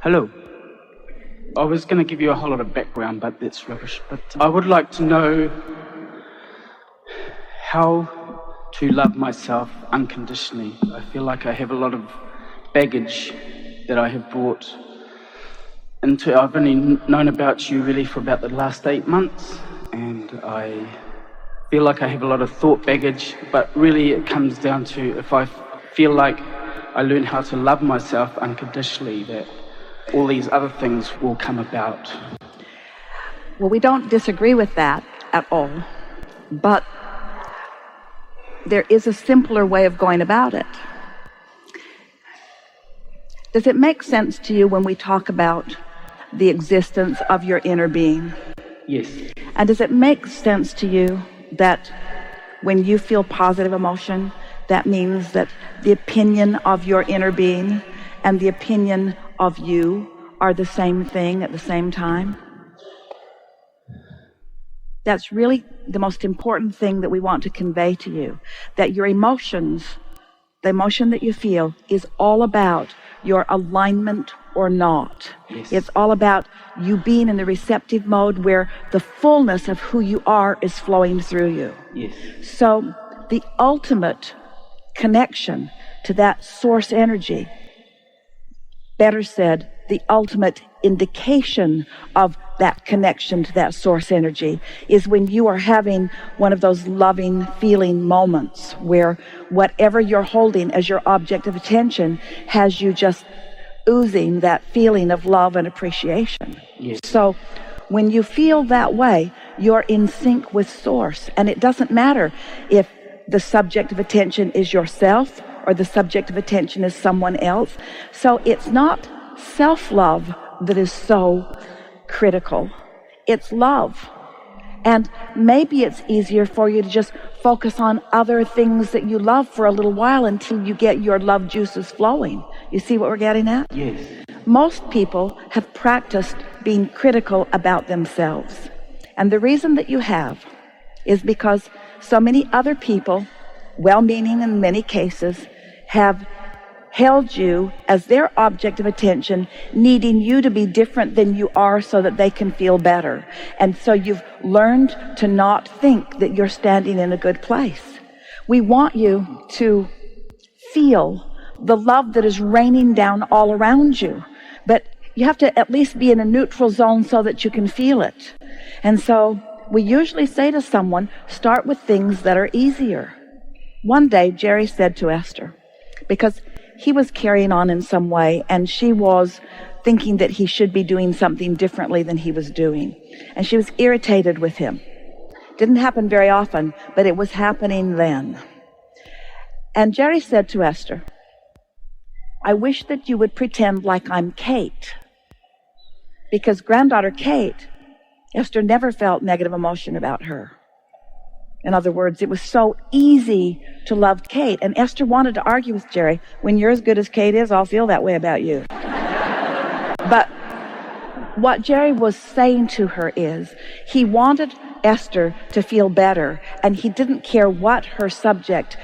Hello. I was going to give you a whole lot of background, but that's rubbish. But I would like to know how to love myself unconditionally. I feel like I have a lot of baggage that I have brought into. I've only known about you really for about the last 8 months, and I feel like I have a lot of thought baggage, but really it comes down to if I feel like I learn how to love myself unconditionally, that all these other things will come about. Well, we don't disagree with that at all, but there is a simpler way of going about it. Does it make sense to you when we talk about the existence of your inner being? Yes. And does it make sense to you that when you feel positive emotion, that means that the opinion of your inner being and the opinion of you are the same thing at the same time? That's really the most important thing that we want to convey to you, that your emotions, the emotion that you feel, is all about your alignment or not. Yes. It's all about you being in the receptive mode where the fullness of who you are is flowing through you. Yes. So the ultimate connection to that source energy, better said, the ultimate indication of that connection to that source energy, is when you are having one of those loving feeling moments where whatever you're holding as your object of attention has you just oozing that feeling of love and appreciation. Yes. So when you feel that way, you're in sync with source, and it doesn't matter if the subject of attention is yourself or the subject of attention is someone else. So it's not self-love that is so critical. It's love. And maybe it's easier for you to just focus on other things that you love for a little while until you get your love juices flowing. You see what we're getting at? Yes. Most people have practiced being critical about themselves. And the reason that you have is because so many other people, well-meaning in many cases, have held you as their object of attention, needing you to be different than you are so that they can feel better. And so you've learned to not think that you're standing in a good place. We want you to feel the love that is raining down all around you, but you have to at least be in a neutral zone so that you can feel it. And so we usually say to someone, start with things that are easier. One day, Jerry said to Esther, because he was carrying on in some way, and she was thinking that he should be doing something differently than he was doing. And she was irritated with him. Didn't happen very often, but it was happening then. And Jerry said to Esther, I wish that you would pretend like I'm Kate. Because granddaughter Kate, Esther never felt negative emotion about her. In other words, it was so easy to love Kate. And Esther wanted to argue with Jerry, when you're as good as Kate is, I'll feel that way about you. But what Jerry was saying to her is, he wanted Esther to feel better, and he didn't care what her subject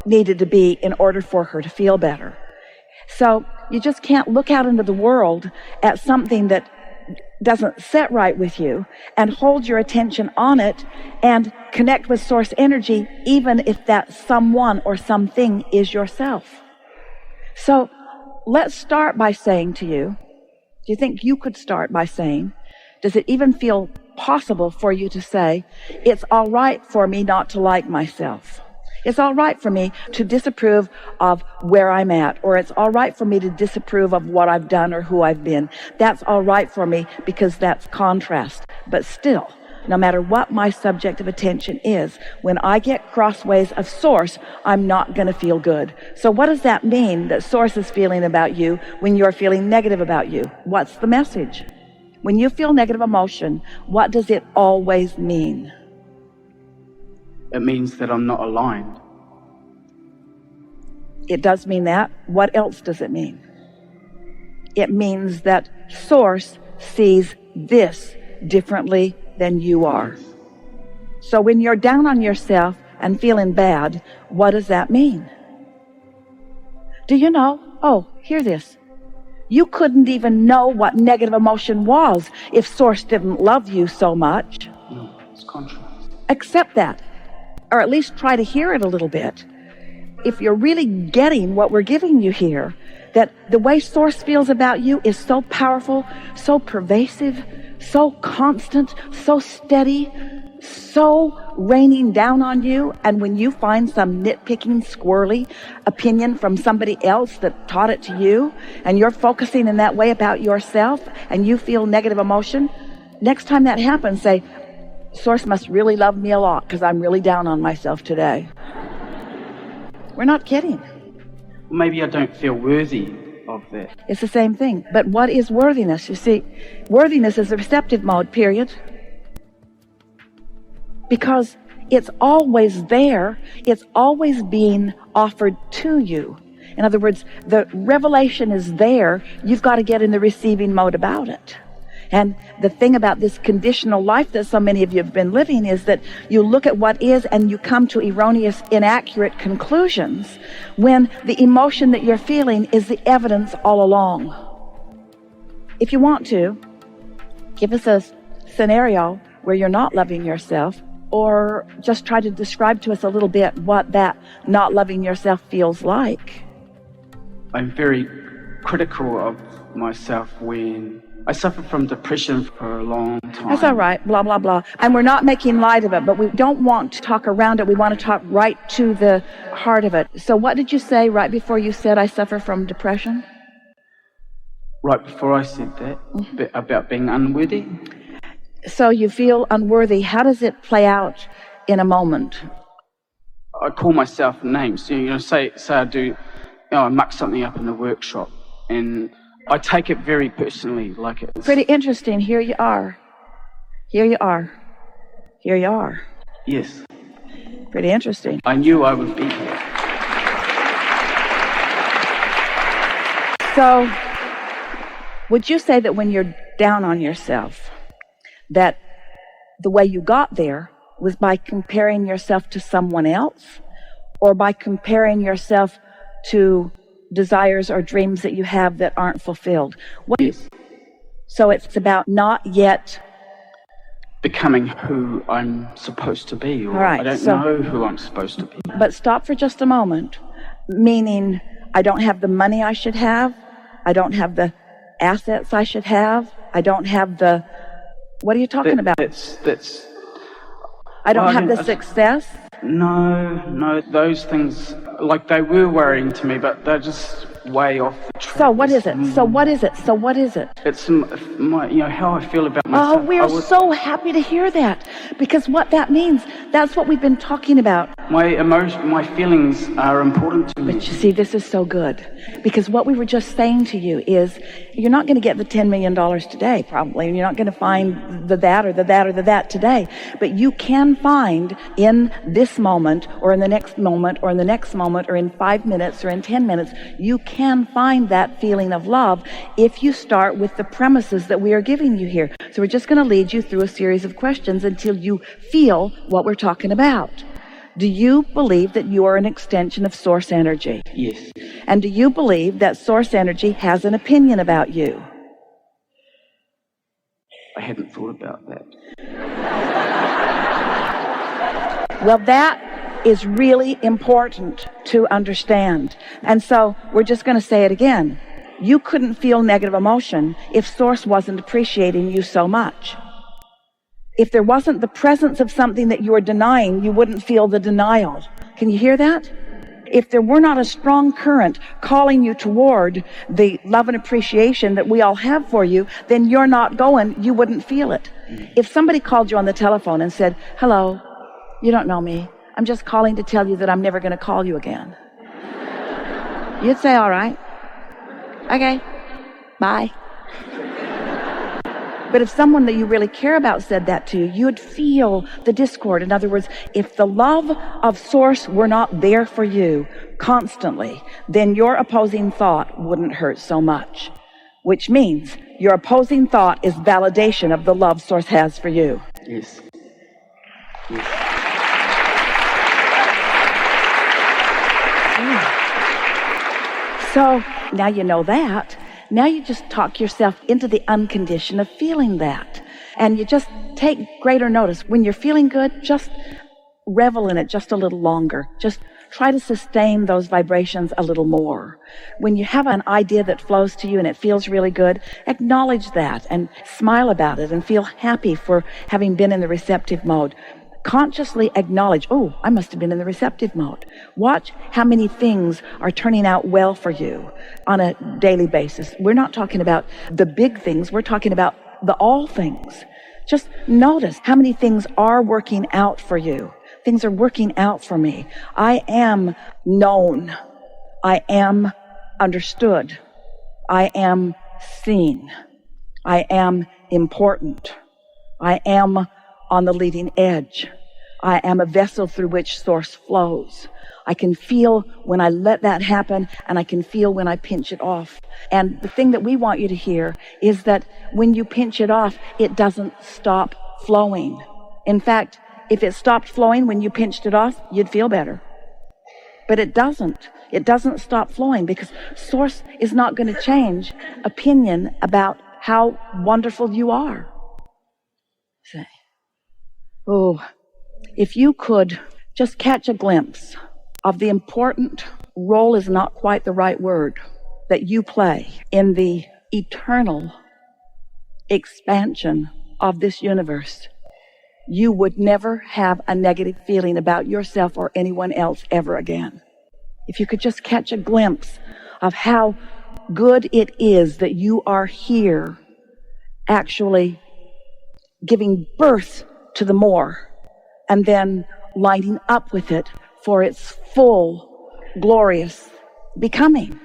needed to be in order for her to feel better. So you just can't look out into the world at something that doesn't set right with you and hold your attention on it and connect with source energy, even if that someone or something is yourself. So let's start by saying to you, do you think you could start by saying, does it even feel possible for you to say, it's all right for me not to like myself? It's all right for me to disapprove of where I'm at, or it's all right for me to disapprove of what I've done or who I've been. That's all right for me because that's contrast. But still, no matter what my subject of attention is, when I get crossways of source, I'm not going to feel good. So what does that mean that source is feeling about you when you're feeling negative about you? What's the message? When you feel negative emotion, what does it always mean? It means that I'm not aligned. It does mean that. What else does it mean? It means that source sees this differently than you are. So when you're down on yourself and feeling bad, what does that mean? Do you know? Oh, hear this. You couldn't even know what negative emotion was if Source didn't love you so much. No, it's contrast. Accept that, or at least try to hear it a little bit. If you're really getting what we're giving you here, that the way Source feels about you is so powerful, so pervasive, so constant, so steady, so raining down on you, and when you find some nitpicking, squirrely opinion from somebody else that taught it to you, and you're focusing in that way about yourself, and you feel negative emotion, next time that happens, say, Source must really love me a lot because I'm really down on myself today. We're not kidding. Maybe I don't feel worthy of that. It's the same thing. But what is worthiness? You see, worthiness is the receptive mode, period. Because it's always there. It's always being offered to you. In other words, the revelation is there. You've got to get in the receiving mode about it. And the thing about this conditional life that so many of you have been living is that you look at what is and you come to erroneous, inaccurate conclusions when the emotion that you're feeling is the evidence all along. If you want to, give us a scenario where you're not loving yourself, or just try to describe to us a little bit what that not loving yourself feels like. I'm very critical of myself when I suffered from depression for a long time. That's all right, blah, blah, blah. And we're not making light of it, but we don't want to talk around it. We want to talk right to the heart of it. So what did you say right before you said I suffer from depression? Right before I said that, about being unworthy. So you feel unworthy. How does it play out in a moment? I call myself names. Say I do, I muck something up in the workshop, and I take it very personally, like it's pretty interesting. Here you are. Here you are. Here you are. Yes. Pretty interesting. I knew I would be here. So, would you say that when you're down on yourself, that the way you got there was by comparing yourself to someone else, or by comparing yourself to desires or dreams that you have that aren't fulfilled? Yes. So it's about not yet becoming who I'm supposed to be, or right, I don't know who I'm supposed to be. But stop for just a moment, meaning I don't have the money I should have, I don't have the assets I should have, I don't have the, what are you talking about? I don't have the success. No, those things, like, they were worrying to me, but they're just way off the track. So what is it? So what is it? So what is it? It's my, how I feel about myself. Oh, we're so happy to hear that, because what that means, that's what we've been talking about. My emotion, my feelings are important to me. But you see, this is so good, because what we were just saying to you is, you're not going to get the $10 million today, probably, and you're not going to find the that or the that or the that today, but you can find in this moment, or in the next moment, or in the next moment, or in 5 minutes, or in 10 minutes, you can find that feeling of love if you start with the premises that we are giving you here. So we're just going to lead you through a series of questions until you feel what we're talking about. Do you believe that you are an extension of Source energy? Yes. And do you believe that Source energy has an opinion about you? I hadn't thought about that. Well, that is really important to understand. And so we're just going to say it again. You couldn't feel negative emotion if Source wasn't appreciating you so much. If there wasn't the presence of something that you were denying, you wouldn't feel the denial. Can you hear that? If there were not a strong current calling you toward the love and appreciation that we all have for you, then you're not going, you wouldn't feel it. If somebody called you on the telephone and said, hello, you don't know me, I'm just calling to tell you that I'm never going to call you again, you'd say, all right, okay, bye. But if someone that you really care about said that to you, you'd feel the discord. In other words, if the love of Source were not there for you constantly, then your opposing thought wouldn't hurt so much, which means your opposing thought is validation of the love Source has for you. Yes. So now you know that. Now you just talk yourself into the unconditioned of feeling that. And you just take greater notice. When you're feeling good, just revel in it just a little longer. Just try to sustain those vibrations a little more. When you have an idea that flows to you and it feels really good, acknowledge that and smile about it and feel happy for having been in the receptive mode. Consciously acknowledge, oh, I must have been in the receptive mode. Watch how many things are turning out well for you on a daily basis. We're not talking about the big things. We're talking about the all things. Just notice how many things are working out for you. Things are working out for me. I am known. I am understood. I am seen. I am important. I am on the leading edge. I am a vessel through which source flows. I can feel when I let that happen, and I can feel when I pinch it off. And the thing that we want you to hear is that when you pinch it off, it doesn't stop flowing. In fact, if it stopped flowing when you pinched it off, you'd feel better. But it doesn't. It doesn't stop flowing because source is not going to change opinion about how wonderful you are. Say, oh, if you could just catch a glimpse of the important role is not quite the right word that you play in the eternal expansion of this universe, you would never have a negative feeling about yourself or anyone else ever again. If you could just catch a glimpse of how good it is that you are here actually giving birth to the more and then lining up with it for its full, glorious becoming.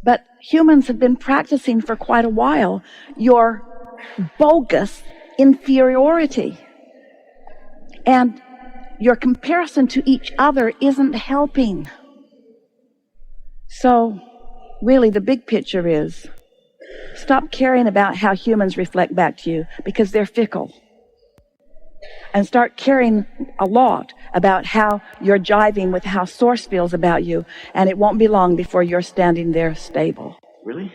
But humans have been practicing for quite a while your bogus inferiority. And your comparison to each other isn't helping. So, really, the big picture is stop caring about how humans reflect back to you because they're fickle. And start caring a lot about how you're jiving with how Source feels about you, and it won't be long before you're standing there stable. Really?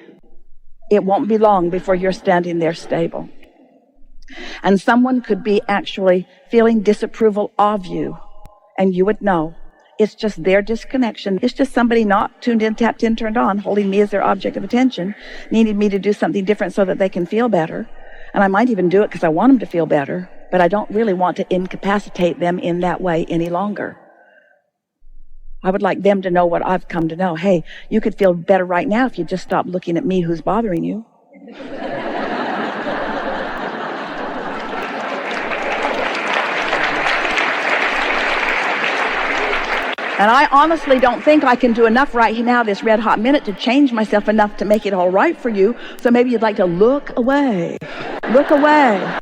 It won't be long before you're standing there stable. And someone could be actually feeling disapproval of you, and you would know. It's just their disconnection. It's just somebody not tuned in, tapped in, turned on, holding me as their object of attention, needing me to do something different so that they can feel better. And I might even do it because I want them to feel better, but I don't really want to incapacitate them in that way any longer. I would like them to know what I've come to know. Hey, you could feel better right now if you just stopped looking at me who's bothering you. And I honestly don't think I can do enough right now, this red hot minute, to change myself enough to make it all right for you. So maybe you'd like to look away. Look away.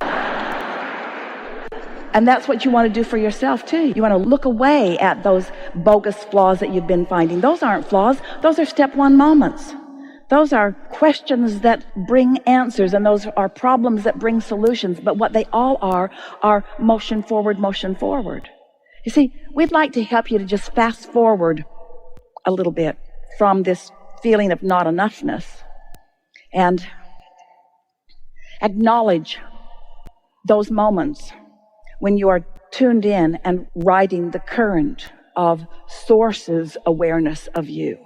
And that's what you want to do for yourself too. You want to look away at those bogus flaws that you've been finding. Those aren't flaws. Those are step one moments. Those are questions that bring answers, and those are problems that bring solutions. But what they all are motion forward, motion forward. You see, we'd like to help you to just fast forward a little bit from this feeling of not enoughness and acknowledge those moments when you are tuned in and riding the current of Source's awareness of you.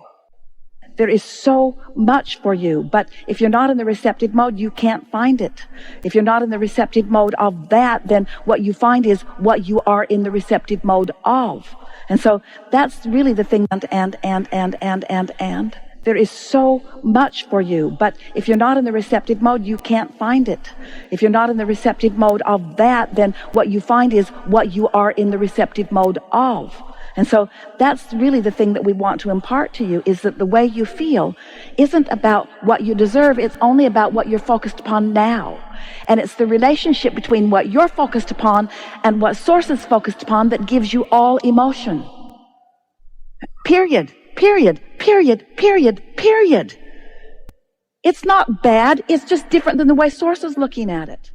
There is so much for you, but if you're not in the receptive mode, you can't find it. If you're not in the receptive mode of that, then what you find is what you are in the receptive mode of. And so that's really the thing, and. There is so much for you, but if you're not in the receptive mode, you can't find it. If you're not in the receptive mode of that, then what you find is what you are in the receptive mode of. And so that's really the thing that we want to impart to you, is that the way you feel isn't about what you deserve. It's only about what you're focused upon now. And it's the relationship between what you're focused upon and what Source is focused upon that gives you all emotion. Period. Period. Period. Period. Period. It's not bad. It's just different than the way Source is looking at it.